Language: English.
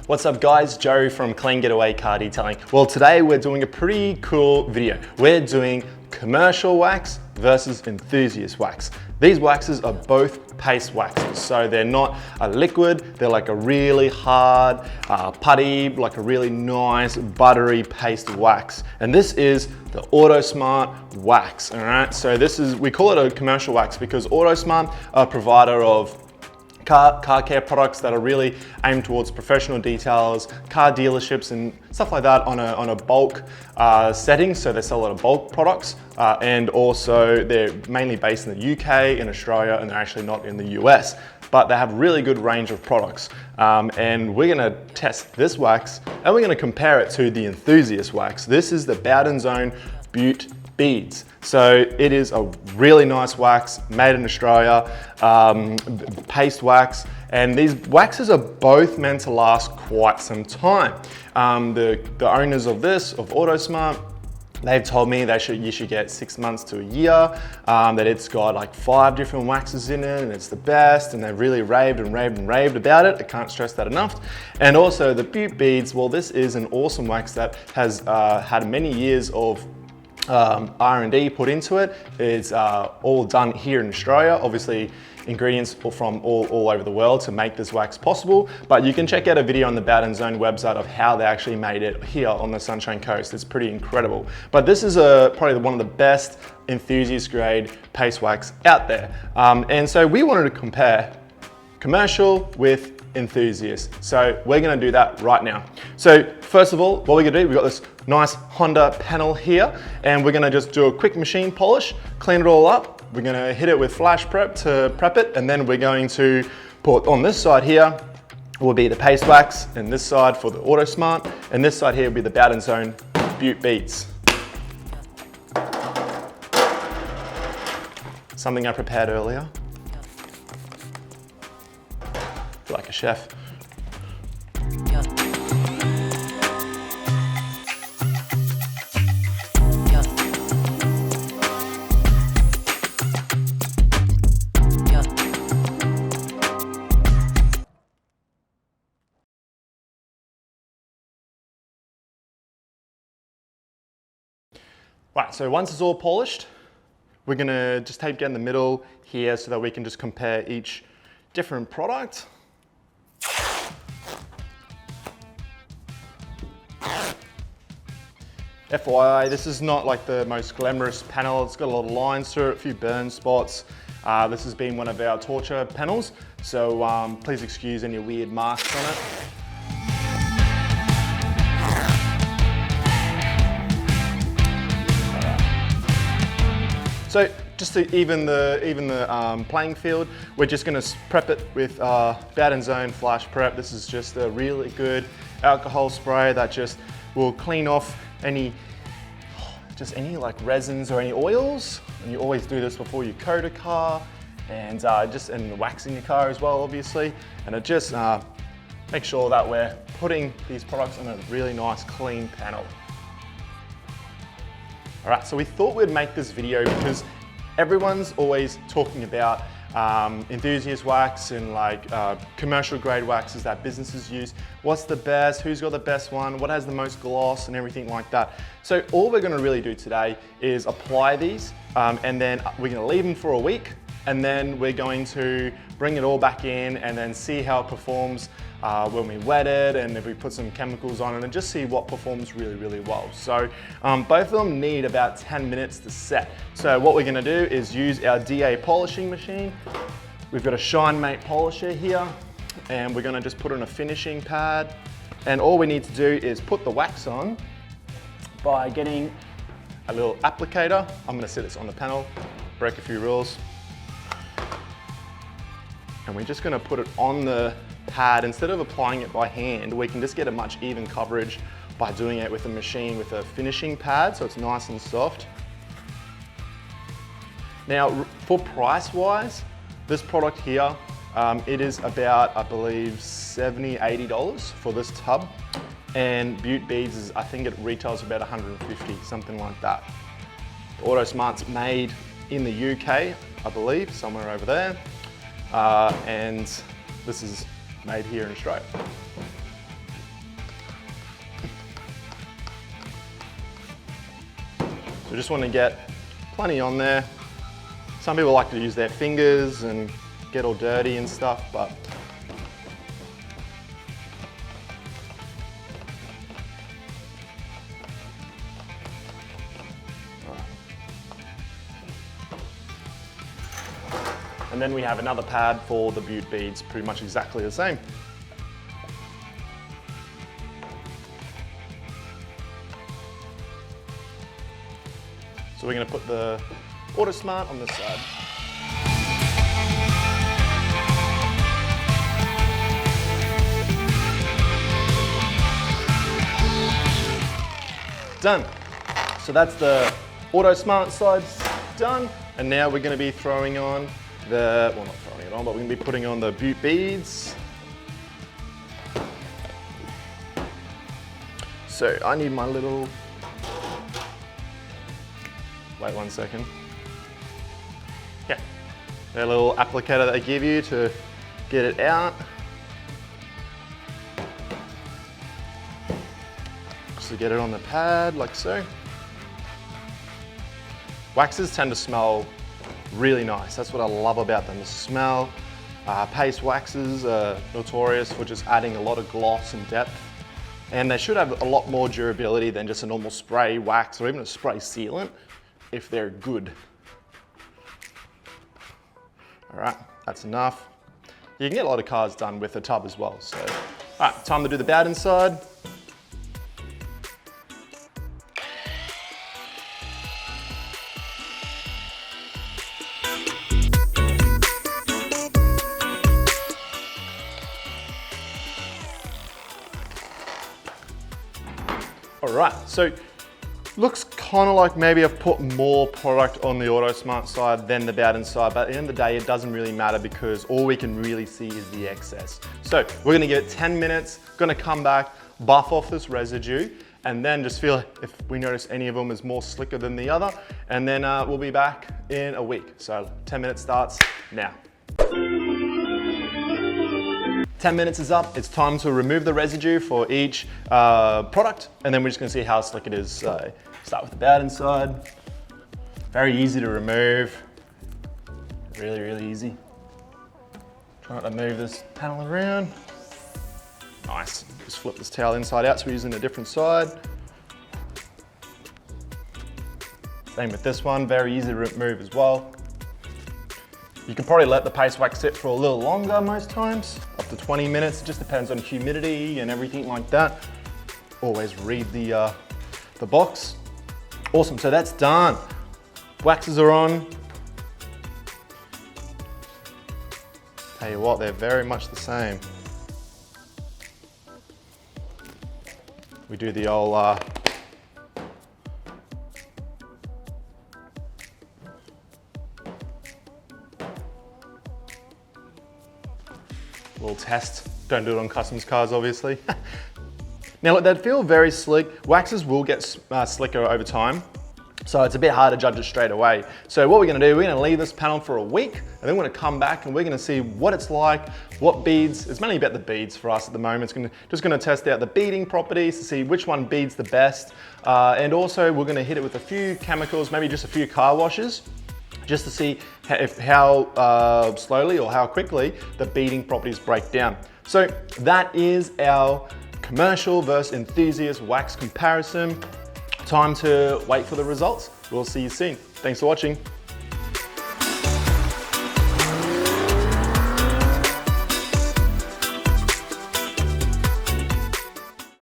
What's up guys, Joe from Clean Getaway Car Detailing. Well, today we're doing a pretty cool video. We're doing commercial wax versus enthusiast wax. These waxes are both paste waxes, so they're not a liquid, they're like a really hard putty, like a really nice buttery paste wax. And this is the Autosmart wax, all right? So we call it a commercial wax because Autosmart are a provider of car care products that are really aimed towards professional detailers, car dealerships and stuff like that on a bulk setting. So they sell a lot of bulk products and also they're mainly based in the UK, in Australia, and they're actually not in the US. But they have really good range of products. And we're gonna test this wax and we're gonna compare it to the Enthusiast wax. This is the Bowden Butte Beads. So it is a really nice wax made in Australia, paste wax, and these waxes are both meant to last quite some time. The owners of Autosmart, they've told me you should get 6 months to a year, that it's got like 5 different waxes in it and it's the best, and they've really raved about it. I can't stress that enough. And also the Butte Beads, well, this is an awesome wax that has had many years of R&D put into it. It's all done here in Australia. Obviously, ingredients from all over the world to make this wax possible, but you can check out a video on the Bowden website of how they actually made it here on the Sunshine Coast. It's pretty incredible. But this is probably one of the best enthusiast grade paste wax out there. And so we wanted to compare commercial with enthusiast. So we're gonna do that right now. So first of all, what we're gonna do, we've got this nice Honda panel here, and we're gonna just do a quick machine polish, clean it all up. We're gonna hit it with flash prep to prep it, and then we're going to put on this side here will be the paste wax, and this side for the Autosmart, and this side here will be the Bowden Butte Beads. Something I prepared earlier. Like a chef. Right, so once it's all polished, we're gonna just tape down the middle here so that we can just compare each different product. FYI, this is not like the most glamorous panel. It's got a lot of lines through it, a few burn spots. This has been one of our torture panels, so please excuse any weird marks on it. So just to even the playing field, we're just going to prep it with Bowden Flash Prep. This is just a really good alcohol spray that just will clean off any like resins or any oils. And you always do this before you coat a car, and waxing your car as well, obviously. And it just makes sure that we're putting these products on a really nice clean panel. All right, so we thought we'd make this video because everyone's always talking about enthusiast wax and like commercial grade waxes that businesses use. What's the best? Who's got the best one? What has the most gloss and everything like that? So all we're gonna really do today is apply these and then we're gonna leave them for a week, and then we're going to bring it all back in and then see how it performs when we wet it, and if we put some chemicals on it, and just see what performs really, really well. So both of them need about 10 minutes to set. So what we're gonna do is use our DA polishing machine. We've got a Shine Mate polisher here, and we're gonna just put on a finishing pad. And all we need to do is put the wax on by getting a little applicator. I'm gonna set this on the panel, break a few rules. And we're just gonna put it on the pad. Instead of applying it by hand, we can just get a much even coverage by doing it with a machine with a finishing pad, so it's nice and soft. Now, for price-wise, this product here, it is about, I believe, $70, $80 for this tub. And Butte Beads is, I think it retails about $150, something like that. Autosmart's made in the UK, I believe, somewhere over there. And this is made here in Australia. So just want to get plenty on there. Some people like to use their fingers and get all dirty and stuff, but and then we have another pad for the butte beads, pretty much exactly the same. So we're going to put the Autosmart on this side. Done. So that's the Autosmart side done. And now we're going to be throwing on the, well, not throwing it on, but we're going to be putting on the butte beads. So I need my little, wait 1 second. Yeah, that little applicator that they give you to get it out. Just to get it on the pad, like so. Waxes tend to smell really nice. That's what I love about them, the smell. Paste waxes are notorious for just adding a lot of gloss and depth. And they should have a lot more durability than just a normal spray wax or even a spray sealant if they're good. All right, that's enough. You can get a lot of cars done with a tub as well. So, all right, time to do the Bowden side. All right, so looks kind of like maybe I've put more product on the Autosmart side than the Bowden side, but at the end of the day, it doesn't really matter because all we can really see is the excess. So we're gonna give it 10 minutes, gonna come back, buff off this residue, and then just feel if we notice any of them is more slicker than the other, and then we'll be back in a week. So 10 minutes starts now. 10 minutes is up, it's time to remove the residue for each product, and then we're just gonna see how slick it is. So start with the Bowden side. Very easy to remove. Really, really easy. Try not to move this panel around. Nice, just flip this towel inside out so we're using a different side. Same with this one, very easy to remove as well. You can probably let the paste wax sit for a little longer most times, up to 20 minutes. It just depends on humidity and everything like that. Always read the box. Awesome, so that's done. Waxes are on. Tell you what, they're very much the same. We do the old little test. Don't do it on customs cars, obviously. Now, look, they feel very slick. Waxes will get slicker over time, so it's a bit hard to judge it straight away. So what we're gonna do, we're gonna leave this panel for a week, and then we're gonna come back and we're gonna see what it's like, what beads. It's mainly about the beads for us at the moment. It's just gonna test out the beading properties to see which one beads the best. And also, we're gonna hit it with a few chemicals, maybe just a few car washes, just to see how slowly or how quickly the beading properties break down. So that is our commercial versus enthusiast wax comparison. Time to wait for the results. We'll see you soon. Thanks for watching.